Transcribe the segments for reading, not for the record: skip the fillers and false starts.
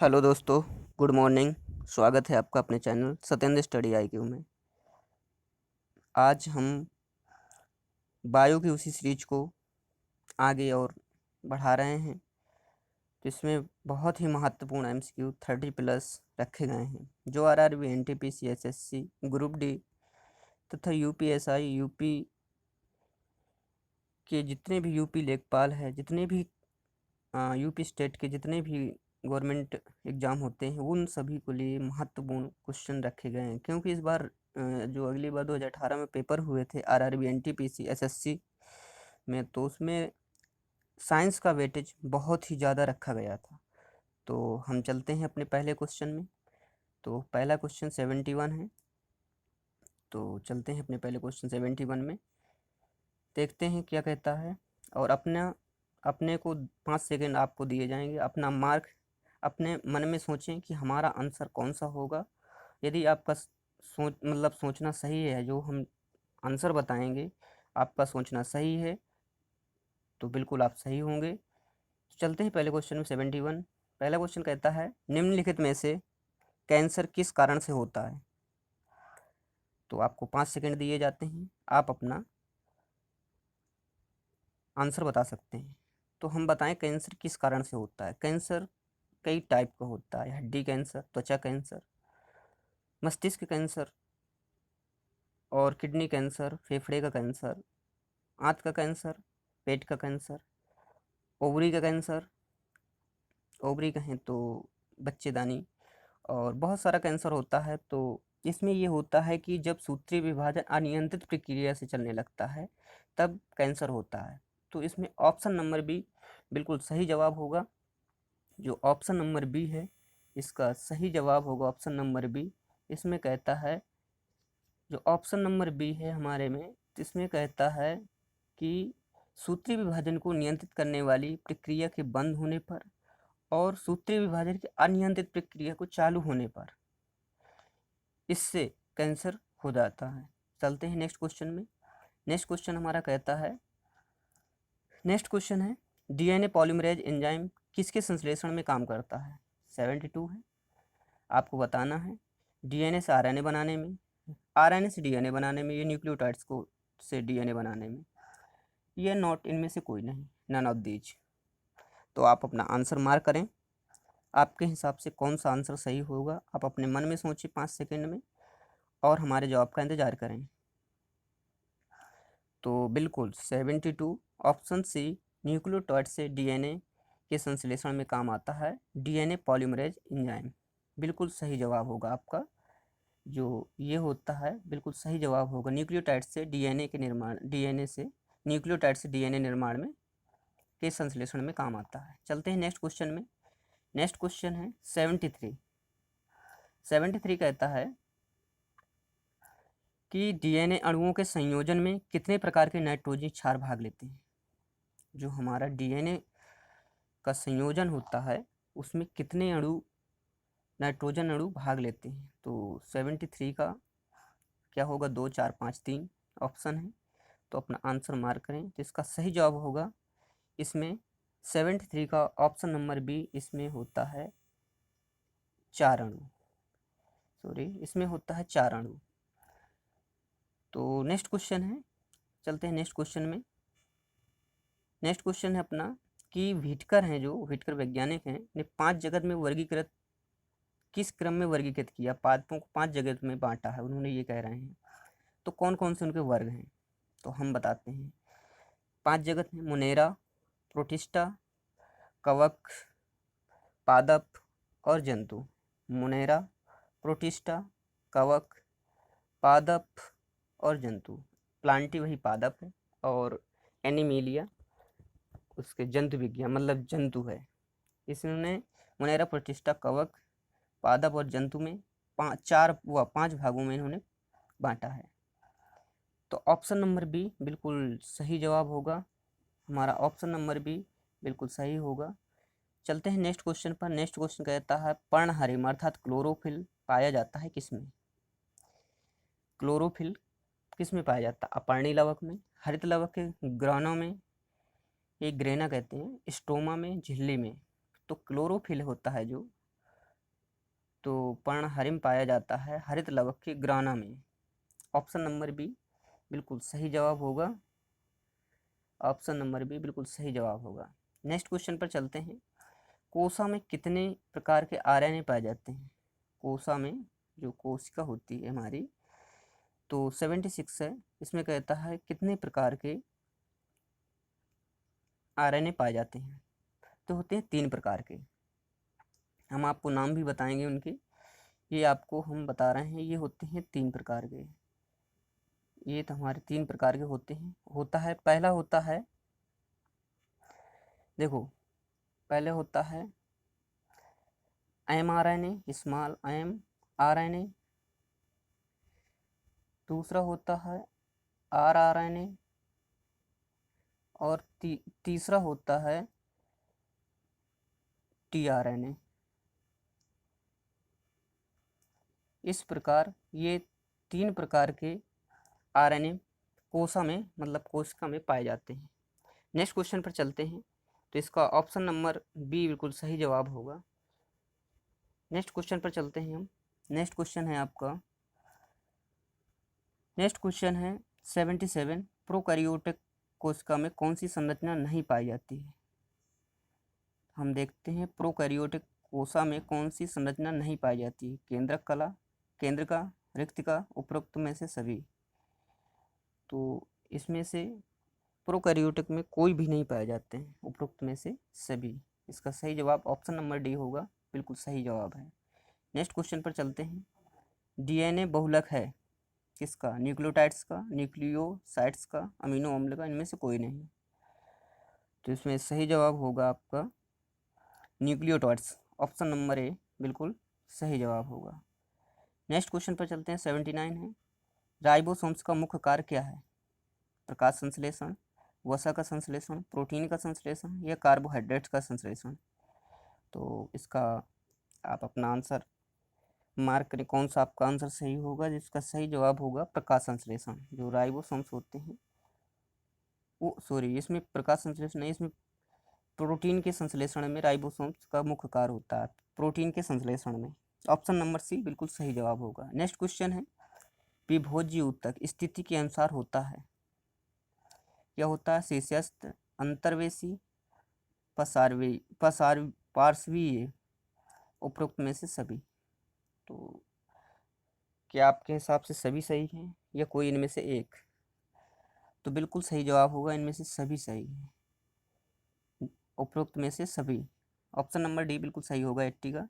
Hello दोस्तों, good morning. स्वागत है आपका अपने चैनल सत्येंद्र स्टडी IQ में। आज हम बायो की उसी सीरीज को आगे और बढ़ा रहे हैं। तो इसमें बहुत ही महत्वपूर्ण MCQ 30+ रखे गए हैं जो RRB, NTPC, SSC, group D तथा UPSI, यूपी के जितने भी यूपी लेखपाल है, जितने भी यूपी स्टेट के जितने भी गवर्नमेंट एग्ज़ाम होते हैं उन सभी को लिए महत्वपूर्ण क्वेश्चन रखे गए हैं। क्योंकि इस बार जो अगली बार 2018 में पेपर हुए थे RRB, NTPC, SSC में, तो उसमें साइंस का वेटेज बहुत ही ज़्यादा रखा गया था। तो हम चलते हैं अपने पहले क्वेश्चन में। तो पहला क्वेश्चन 71 है। तो चलते हैं अपने पहले क्वेश्चन 71 में, देखते हैं क्या कहता है। और अपने को 5 सेकंड आपको दिए जाएंगे। अपना मार्क अपने मन में सोचें कि हमारा आंसर कौन सा होगा। यदि आपका सोचना सही है, जो हम आंसर बताएंगे आपका सोचना सही है, तो बिल्कुल आप सही होंगे। तो चलते हैं पहले क्वेश्चन में 71। पहला क्वेश्चन कहता है, निम्नलिखित में से कैंसर किस कारण से होता है। तो आपको 5 सेकंड दिए जाते हैं, आप अपना आंसर बता सकते हैं। तो हम बताएं कैंसर किस कारण से होता है। कैंसर कई टाइप का होता है। हड्डी कैंसर, त्वचा कैंसर, मस्तिष्क कैंसर और किडनी कैंसर, फेफड़े का कैंसर, आंत का कैंसर, पेट का कैंसर, ओवरी का कैंसर, ओवरी कहें तो बच्चेदानी, और बहुत सारा कैंसर होता है। तो इसमें ये होता है कि जब सूत्रीय विभाजन अनियंत्रित प्रक्रिया से चलने लगता है तब कैंसर होता है। तो इसमें ऑप्शन नंबर बी बिल्कुल सही जवाब होगा। जो ऑप्शन नंबर बी है इसका सही जवाब होगा ऑप्शन नंबर बी। इसमें कहता है, जो ऑप्शन नंबर बी है हमारे में, इसमें कहता है कि सूत्रीय विभाजन को नियंत्रित करने वाली प्रक्रिया के बंद होने पर और सूत्रीय विभाजन की अनियंत्रित प्रक्रिया को चालू होने पर इससे कैंसर हो जाता है। चलते हैं नेक्स्ट क्वेश्चन में। नेक्स्ट क्वेश्चन हमारा कहता है, नेक्स्ट क्वेश्चन है, DNA पॉलीमरेज एंजाइम किसके संश्लेषण में काम करता है। 72 है। आपको बताना है DNA से RNA बनाने में, RNA से DNA बनाने में, ये न्यूक्लियोटाइड्स को से DNA बनाने में, ये नॉट इनमें से कोई नहीं, नन ऑफ दीज। तो आप अपना आंसर मार्क करें। आपके हिसाब से कौन सा आंसर सही होगा आप अपने मन में सोचिए 5 सेकंड में और हमारे जवाब का इंतजार करें। तो बिल्कुल 72 ऑप्शन सी, न्यूक्लियोटाइड से DNA के संश्लेषण में काम आता है DNA पॉलीमरेज एंजाइम, बिल्कुल सही जवाब होगा आपका। जो ये होता है बिल्कुल सही जवाब होगा। न्यूक्लियोटाइड से DNA के निर्माण, DNA से न्यूक्लियोटाइड से DNA निर्माण में के संश्लेषण में काम आता है। चलते हैं नेक्स्ट क्वेश्चन में। नेक्स्ट क्वेश्चन है 73। 73 कहता है कि DNA अणुओं के संयोजन में कितने प्रकार के नाइट्रोजन क्षार भाग लेते हैं। जो हमारा DNA का संयोजन होता है उसमें कितने अणु, नाइट्रोजन अणु भाग लेते हैं। तो 73 का क्या होगा, 2, 4, 5, 3 ऑप्शन है। तो अपना आंसर मार्क करें। तो इसका सही जवाब होगा इसमें 73 का ऑप्शन नंबर बी, इसमें होता है 4 अणु। सॉरी, इसमें होता है 4 अणु। तो नेक्स्ट क्वेश्चन है, चलते हैं नेक्स्ट क्वेश्चन में। नेक्स्ट क्वेश्चन है अपना कि व्हिटकर हैं, जो व्हिटकर वैज्ञानिक हैं, ने 5 जगत में वर्गीकृत, किस क्रम में वर्गीकृत किया, पादपों को 5 जगत में बांटा है उन्होंने, ये कह रहे हैं। तो कौन कौन से उनके वर्ग हैं तो हम बताते हैं। 5 जगत में मुनेरा, प्रोटिस्टा, कवक, पादप और जंतु। मुनेरा, प्रोटिस्टा, कवक, पादप और जंतु। प्लांटी वही पादप है और एनिमीलिया उसके जंतु विज्ञान मतलब जंतु है। इसने मुनेरा, प्रोटिस्टा, कवक, पादप और जंतु में 5 भागों में इन्होंने बांटा है। तो ऑप्शन नंबर बी बिल्कुल सही जवाब होगा। हमारा ऑप्शन नंबर बी बिल्कुल सही होगा। चलते हैं नेक्स्ट क्वेश्चन पर। नेक्स्ट क्वेश्चन कहता है, पर्णहरिम अर्थात क्लोरोफिल पाया जाता है किसमें। क्लोरोफिल किस में पाया जाता है, अपर्णी लवक में, हरित लवक के ग्रानों में, ये ग्रेना कहते हैं, स्टोमा में, झिल्ली में। तो क्लोरोफिल होता है जो तो पर्णहरिम पाया जाता है हरित लवक के ग्राना में। ऑप्शन नंबर बी बिल्कुल सही जवाब होगा। ऑप्शन नंबर बी बिल्कुल सही जवाब होगा। नेक्स्ट क्वेश्चन पर चलते हैं। कोसा में कितने प्रकार के आरएनए पाए जाते हैं? कोसा में जो कोशिका होती है हमारी, तो 76 है। इसमें कहता है कितने प्रकार के आरएनए पाए जाते हैं? तो होते हैं 3 प्रकार के। हम आपको नाम भी बताएंगे उनके। ये आपको हम बता रहे हैं, ये होते हैं 3 प्रकार के। ये तो हमारे 3 प्रकार के होते हैं। होता है, पहला होता है, देखो, पहले होता है mRNA, स्मॉल m RNA। दूसरा होता है rRNA। और तीसरा होता है tRNA। इस प्रकार ये 3 प्रकार के आरएनए कोशा में, मतलब कोशिका में पाए जाते हैं। नेक्स्ट क्वेश्चन पर चलते हैं। तो इसका ऑप्शन नंबर बी बिल्कुल सही जवाब होगा। नेक्स्ट क्वेश्चन पर चलते हैं हम। नेक्स्ट क्वेश्चन है आपका, नेक्स्ट क्वेश्चन है 77। प्रोकैरियोटिक कोशिका में कौन सी संरचना नहीं पाई जाती है? हम देखते हैं प्रोकैरियोटिक कोशिका में कौन सी संरचना नहीं पाई जाती है। केंद्रक कला, केंद्रिका, रिक्तिका, उपरोक्त में से सभी। तो इसमें से प्रोकैरियोटिक में कोई भी नहीं पाए जाते हैं, उपरोक्त में से सभी। इसका सही जवाब ऑप्शन नंबर डी होगा, बिल्कुल सही जवाब है। नेक्स्ट क्वेश्चन पर चलते हैं। डीएनए बहुलक है किसका? न्यूक्लियोटाइड्स का, न्यूक्लियोसाइड्स का, अमीनो अम्ल का, इनमें से कोई नहीं। तो इसमें सही जवाब होगा आपका न्यूक्लियोटाइड्स। ऑप्शन नंबर ए बिल्कुल सही जवाब होगा। नेक्स्ट क्वेश्चन पर चलते हैं। 79 है। राइबोसोम्स का मुख्य कार्य क्या है? प्रकाश संश्लेषण, वसा का संश्लेषण, प्रोटीन का संश्लेषण, या कार्बोहाइड्रेट्स का संश्लेषण। तो इसका आप अपना आंसर मार्क करें, कौन सा आपका आंसर सही होगा। जिसका सही जवाब होगा प्रकाश संश्लेषण। जो राइबोसोम्स होते हैं वो, सॉरी, इसमें प्रकाश संश्लेषण नहीं, इसमें प्रोटीन के संश्लेषण में राइबोसोम्स का मुख्य कार्य होता है, प्रोटीन के संश्लेषण में। ऑप्शन नंबर सी बिल्कुल सही जवाब होगा। नेक्स्ट क्वेश्चन है। विभोज्य ऊतक स्थिति के अनुसार होता है। क्या होता है? शीर्षस्थ, अंतर्वेशी, पार्श्वीय, उपरोक्त में से सभी। तो क्या आपके हिसाब से सभी सही हैं या कोई इनमें से एक? तो बिल्कुल सही जवाब होगा, इनमें से सभी सही है, उपरोक्त में से सभी। ऑप्शन नंबर डी बिल्कुल सही होगा 80 का।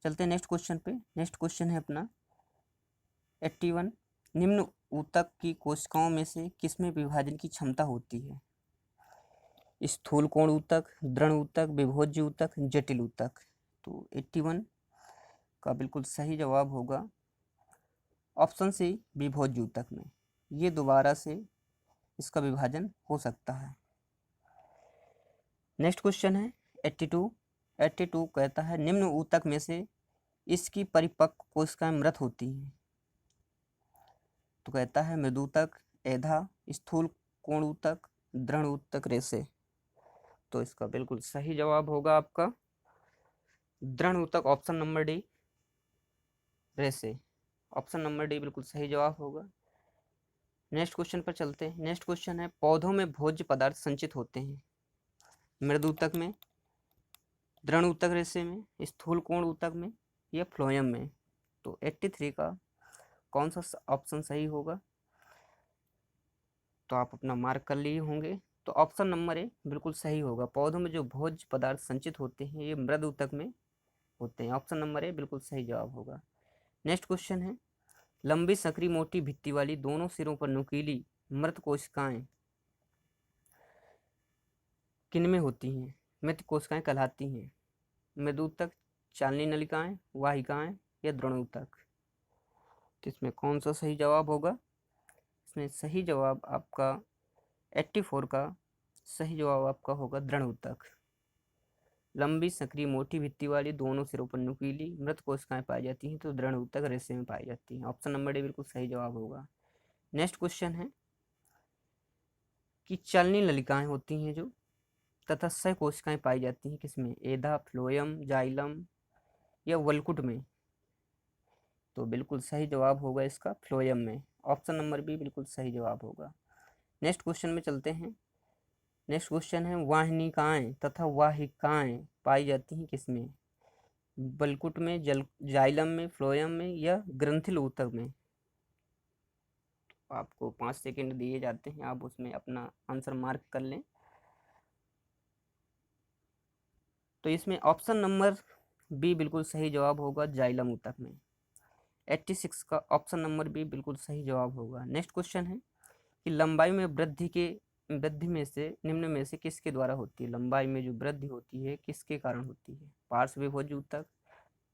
चलते हैं नेक्स्ट क्वेश्चन पे। नेक्स्ट क्वेश्चन है अपना 81। निम्न ऊतक की कोशिकाओं में से किसमें विभाजन की क्षमता होती है? स्थूल कोण ऊतक, दृढ़ ऊतक, विभोज्य ऊतक, जटिल ऊतक। तो 81 का बिल्कुल सही जवाब होगा ऑप्शन सी, विभोज्य ऊतक में। ये दोबारा से इसका विभाजन हो सकता है। नेक्स्ट क्वेश्चन है 82। 82 कहता है निम्न ऊतक में से इसकी परिपक्व कोशिकाएं मृत होती हैं। तो कहता है मृदूतक, एधा, स्थूल कोण ऊतक, दृढ़ ऊतक, रेशे। तो इसका बिल्कुल सही जवाब होगा आपका दृढ़ ऊतक, ऑप्शन नंबर डी, रेशे। ऑप्शन नंबर डी बिल्कुल सही जवाब होगा। नेक्स्ट क्वेश्चन पर चलते हैं। नेक्स्ट क्वेश्चन है पौधों में भोज्य पदार्थ संचित होते हैं मृदूतक में, दृढ़ ऊतक रेशे में, स्थूल कोण ऊतक में, या फ्लोएम में। तो 83 का कौन सा ऑप्शन सही होगा? तो आप अपना मार्क कर लिए होंगे। तो ऑप्शन नंबर ए बिल्कुल सही होगा। पौधों में जो भोज्य पदार्थ संचित होते हैं ये मृद ऊतक में होते हैं। ऑप्शन नंबर ए बिल्कुल सही जवाब होगा। नेक्स्ट क्वेश्चन है लंबी संकरी मोटी भित्ति वाली दोनों सिरों पर नुकीली मृत कोशिकाएं किनमें होती हैं? मृत कोशिकाएं कहलाती हैं मृदूतक, चालनी नलिकाएं, वाहिकाएं, या द्रोणोतक। तो इसमें कौन सा सही जवाब होगा? इसमें सही जवाब आपका 84 का सही जवाब आपका होगा दृढ़ ऊतक। लंबी संकरी मोटी भित्ति वाली दोनों सिरों पर नुकीली मृत कोशिकाएं पाई जाती हैं, तो दृढ़ ऊतक रेशे में पाई जाती हैं। ऑप्शन नंबर डी बिल्कुल सही जवाब होगा। नेक्स्ट क्वेश्चन है कि चलनी नलिकाएं होती हैं जो, तथा सह कोशिकाएं पाई जाती हैं किसमें? एधा, फ्लोएम, जाइलम, या वल्कुट में। तो बिल्कुल सही जवाब होगा इसका फ्लोएम में। ऑप्शन नंबर बी बिल्कुल सही जवाब होगा। नेक्स्ट क्वेश्चन में चलते हैं। नेक्स्ट क्वेश्चन है वाहिनिकाएं तथा वाहिकाएं पाई जाती हैं किसमें? बलकुट में, जाइलम में, फ्लोएम में या ग्रंथिल ऊतक में? आपको 5 सेकंड दिए जाते हैं, आप उसमें अपना आंसर मार्क कर लें। तो इसमें ऑप्शन नंबर बी बिल्कुल सही जवाब होगा, जाइलम ऊतक में। 86 का ऑप्शन नंबर बी बिल्कुल सही जवाब होगा। नेक्स्ट क्वेश्चन है कि लंबाई में वृद्धि में से निम्न में से किसके द्वारा होती है? लंबाई में जो वृद्धि होती है किसके कारण होती है? पार्श्व विभोज्य ऊतक,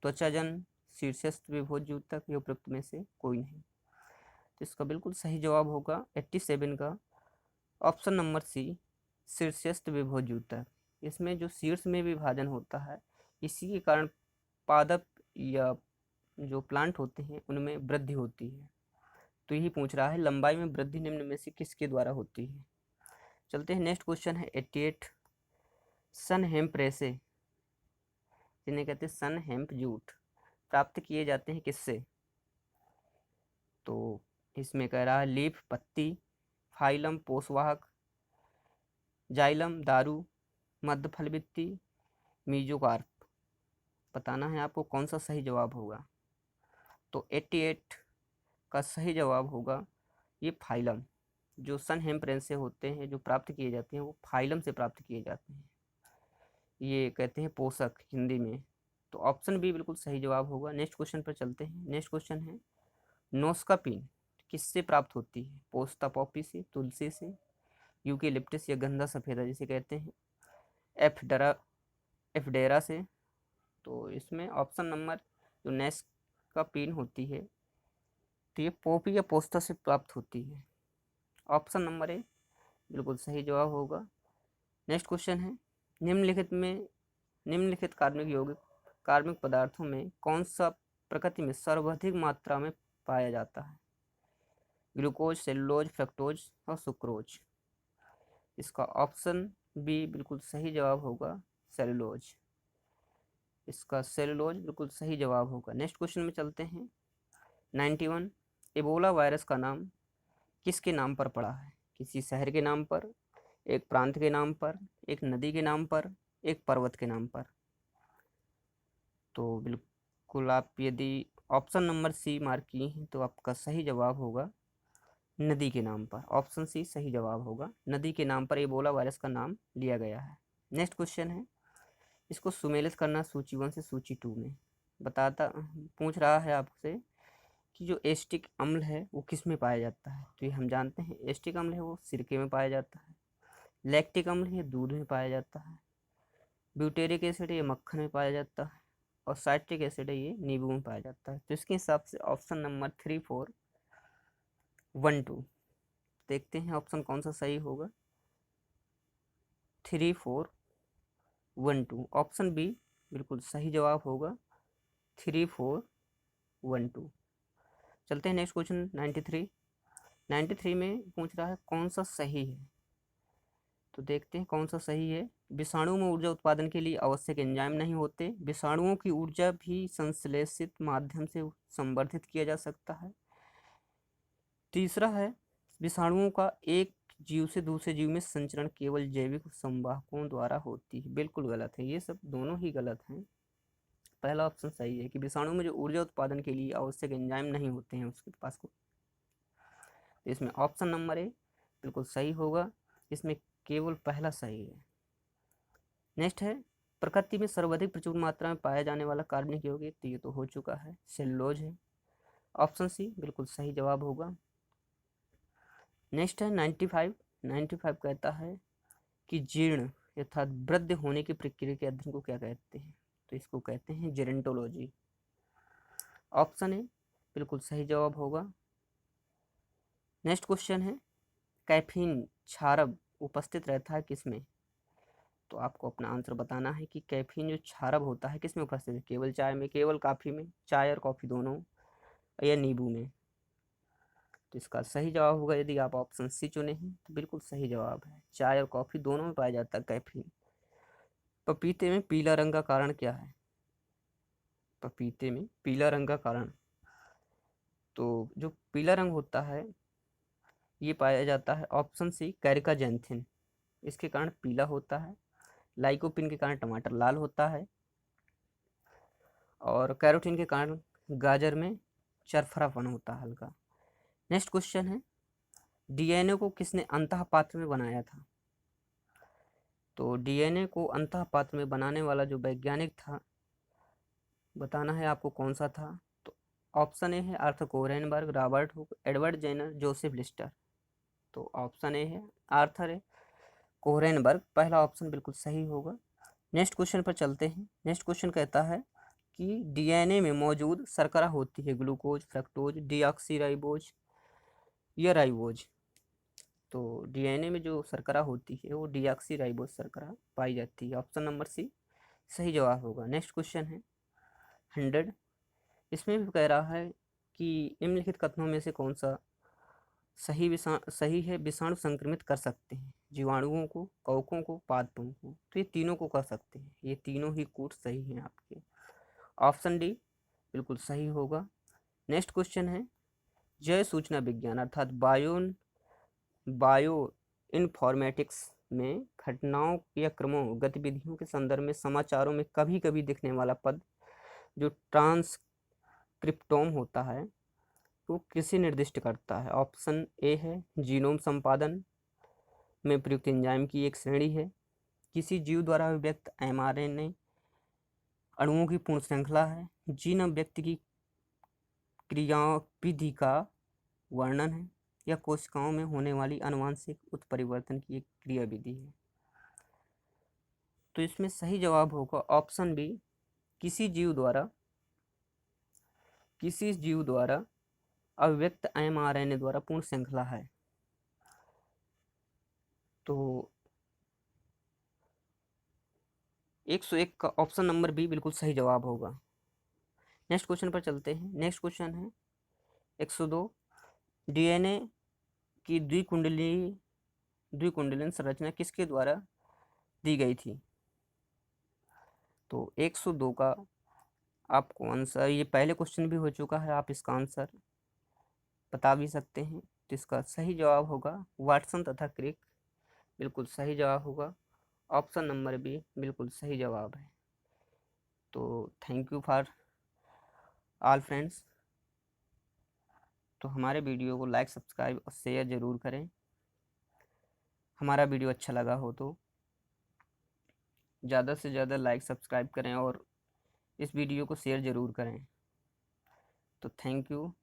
त्वचाजन, शीर्षस्थ विभोज्य ऊतक या उपरोक्त में से कोई नहीं? तो इसका बिल्कुल सही जवाब होगा 87 का ऑप्शन नंबर सी, शीर्षस्थ विभोज्य ऊतक। इसमें जो शीर्ष में विभाजन होता है इसी के कारण पादप या जो प्लांट होते हैं उनमें वृद्धि होती है। तो यही पूछ रहा है लंबाई में वृद्धि निम्न में से किसके द्वारा होती है। चलते हैं नेक्स्ट क्वेश्चन है 88। सन हेम्प रेशे जिन्हें कहते हैं सन हेम्प जूट प्राप्त किए जाते हैं किससे? तो इसमें कह रहा है लीफ पत्ती, फाइलम पोषवाहक, जाइलम दारू, मध्य फलवित्ती, मीजोकार्प। बताना है आपको कौन सा सही जवाब होगा। तो 88 का सही जवाब होगा ये फाइलम। जो सन हेम्प से होते हैं जो प्राप्त किए जाते हैं वो फाइलम से प्राप्त किए जाते हैं। ये कहते हैं पोषक हिंदी में। तो ऑप्शन बी बिल्कुल सही जवाब होगा। नेक्स्ट क्वेश्चन पर चलते हैं। नेक्स्ट क्वेश्चन है नोस्कापिन किससे प्राप्त होती है? पोस्ता पॉपी से, तुलसी से, यूकेलिप्टस या गंधा सफेदा जिसे कहते हैं, एफडरा एफडेरा से? तो इसमें ऑप्शन नंबर जो नोस्कापिन होती है तो ये पोपी या पोस्ता से प्राप्त होती है। ऑप्शन नंबर ए बिल्कुल सही जवाब होगा। नेक्स्ट क्वेश्चन है निम्नलिखित कार्बनिक पदार्थों में कौन सा प्रकृति में सर्वाधिक मात्रा में पाया जाता है? ग्लूकोज, सेलुलोज, फ्रक्टोज और सुक्रोज। इसका ऑप्शन बी बिल्कुल सही जवाब होगा, सेलुलोज। इसका सेलुलोज बिल्कुल सही जवाब होगा। नेक्स्ट क्वेश्चन में चलते हैं। 91 एबोला वायरस का नाम किसके नाम पर पड़ा है? किसी शहर के नाम पर, एक प्रांत के नाम पर, एक नदी के नाम पर, एक पर्वत के नाम पर? तो बिल्कुल आप यदि ऑप्शन नंबर सी मार्क किए हैं तो आपका सही जवाब होगा नदी के नाम पर। ऑप्शन सी सही जवाब होगा, नदी के नाम पर एबोला वायरस का नाम लिया गया है। नेक्स्ट क्वेश्चन है, इसको सुमेलित करना सूची 1 से सूची 2 में। पूछ रहा है आपसे कि जो एस्टिक अम्ल है वो किस में पाया जाता है? तो ये हम जानते हैं एस्टिक अम्ल है वो सिरके में पाया जाता है। लैक्टिक अम्ल है दूध में पाया जाता है। ब्यूटेरिक एसिड है ये मक्खन में पाया जाता है। और साइट्रिक एसिड है ये नींबू में पाया जाता है। तो इसके हिसाब से ऑप्शन नंबर 3, 4, 1, 2 देखते हैं ऑप्शन कौन सा सही होगा। 3, 4, 1, 2 ऑप्शन बी बिल्कुल सही जवाब होगा, 3, 4, 1, 2। चलते हैं नेक्स्ट क्वेश्चन 93 में पूछ रहा है कौन सा सही है। तो देखते हैं कौन सा सही है। विषाणु में ऊर्जा उत्पादन के लिए आवश्यक एंजाइम नहीं होते। विषाणुओं की ऊर्जा भी संश्लेषित माध्यम से संवर्धित किया जा सकता है। तीसरा है विषाणुओं का एक जीव से दूसरे जीव में संचरण केवल जैविक संवाहकों द्वारा होती है। बिल्कुल गलत है, ये सब दोनों ही गलत हैं। पहला ऑप्शन सही है कि विषाणु में जो ऊर्जा उत्पादन के लिए आवश्यक एंजाइम नहीं होते हैं उसके पास को। तो इसमें ऑप्शन नंबर ए बिल्कुल सही होगा, इसमें केवल पहला सही है। नेक्स्ट है प्रकृति में सर्वाधिक प्रचुर मात्रा में पाया जाने वाला कार्बनिक यौगिक, तो ये तो हो चुका है, सेलुलोज है। ऑप्शन सी बिल्कुल सही जवाब होगा। नेक्स्ट है 95 कहता है कि जीर्ण अर्थात वृद्ध होने की प्रक्रिया के अध्ययन को क्या कहते हैं? तो इसको कहते हैं जेरेंटोलॉजी। ऑप्शन ए बिल्कुल सही जवाब होगा। नेक्स्ट क्वेश्चन है कैफीन क्षारक उपस्थित रहता है किसमें? तो आपको अपना आंसर बताना है कि कैफीन जो क्षारक होता है किसमें उपस्थित है? केवल चाय में, केवल कॉफ़ी में, चाय और कॉफ़ी दोनों, या नींबू में? तो इसका सही जवाब होगा यदि आप ऑप्शन सी चुने हैं तो बिल्कुल सही जवाब है, चाय और कॉफ़ी दोनों में पाया जाता है कैफीन। पपीते में पीला रंग का कारण क्या है? पपीते में पीला रंग का कारण तो जो पीला रंग होता है ये पाया जाता है ऑप्शन सी कैरिकाजेंथिन, इसके कारण पीला होता है। लाइकोपिन के कारण टमाटर लाल होता है, और कैरोटीन के कारण गाजर में चरफरापन होता है हल्का। नेक्स्ट क्वेश्चन है, डीएनए को किसने अंतः पात्र में बनाया था? तो डीएनए को अंतः पात्र में बनाने वाला जो वैज्ञानिक था, बताना है आपको कौन सा था। तो ऑप्शन ए है Arthur Kornberg, Robert Hooke, Edward Jenner, Joseph Lister. तो ऑप्शन ए है आर्थर कोहेनबर्ग, पहला ऑप्शन बिल्कुल सही होगा। नेक्स्ट क्वेश्चन पर चलते हैं। नेक्स्ट क्वेश्चन कहता है कि डीएनए में मौजूद शर्करा होती है ग्लूकोज, फ्रक्टोज, डीऑक्सीराइबोज या राइबोज। तो डीएनए में जो शर्करा होती है वो डीऑक्सीराइबोज शर्करा पाई जाती है। ऑप्शन नंबर सी सही जवाब होगा। नेक्स्ट क्वेश्चन है 100, इसमें भी कह रहा है कि निम्नलिखित कथनों में से कौन सा सही है। विषाणु संक्रमित कर सकते हैं जीवाणुओं को, कवकों को, पादपों को। तो ये तीनों को कर सकते हैं, ये तीनों ही कूट सही हैं आपके। ऑप्शन डी बिल्कुल सही होगा। नेक्स्ट क्वेश्चन है, जय सूचना विज्ञान अर्थात बायो इन्फॉर्मेटिक्स में घटनाओं या क्रमों गतिविधियों के संदर्भ में समाचारों में कभी कभी दिखने वाला पद जो ट्रांसक्रिप्टोम होता है वो किसे निर्दिष्ट करता है? ऑप्शन ए है जीनोम संपादन में प्रयुक्त एंजाइम की एक श्रेणी है, किसी जीव द्वारा अभिव्यक्त एमआरएनए अणुओं की पूर्ण श्रृंखला है, जीन अभिव्यक्ति की क्रियाविधि का वर्णन है, या कोशिकाओं में होने वाली अनुवांशिक उत्परिवर्तन की एक क्रियाविधि है। तो इसमें सही जवाब होगा ऑप्शन बी, किसी जीव द्वारा अभिव्यक्त एमआरएनए द्वारा पूर्ण श्रृंखला है। तो 101 का ऑप्शन नंबर बी बिल्कुल सही जवाब होगा। नेक्स्ट क्वेश्चन पर चलते हैं। नेक्स्ट क्वेश्चन है 102, डीएनए की द्विकुंडलीन संरचना किसके द्वारा दी गई थी? तो 102 का आपको आंसर, ये पहले क्वेश्चन भी हो चुका है, आप इसका आंसर बता भी सकते हैं। तो इसका सही जवाब होगा वाटसन तथा क्रिक, बिल्कुल सही जवाब होगा। ऑप्शन नंबर बी बिल्कुल सही जवाब है। तो thank you for all friends. तो हमारे वीडियो को लाइक, सब्सक्राइब और शेयर ज़रूर करें। हमारा वीडियो अच्छा लगा हो तो ज़्यादा से ज़्यादा लाइक, सब्सक्राइब करें और इस वीडियो को शेयर ज़रूर करें। तो थैंक यू।